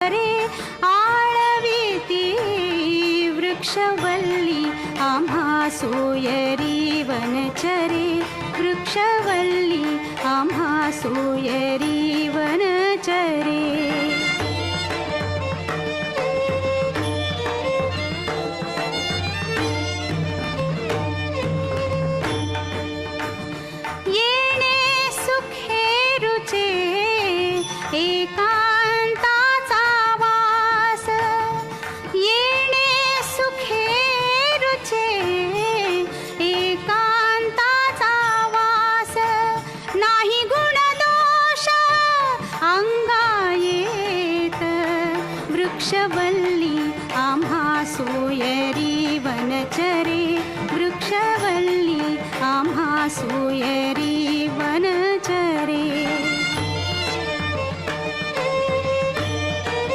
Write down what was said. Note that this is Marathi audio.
रे आळविती वृक्षवल्ली आम्हा सोयरी वनचरे वृक्षवल्ली आम्हा सोयरी वनचरे एकांताचा वास येणे सुखे रुचे एकांताचा वास नाही गुण दोष अंगा येत वृक्षवल्ली आम्हा सोयरी वनचरे वृक्षवल्ली आम्हा सोयरी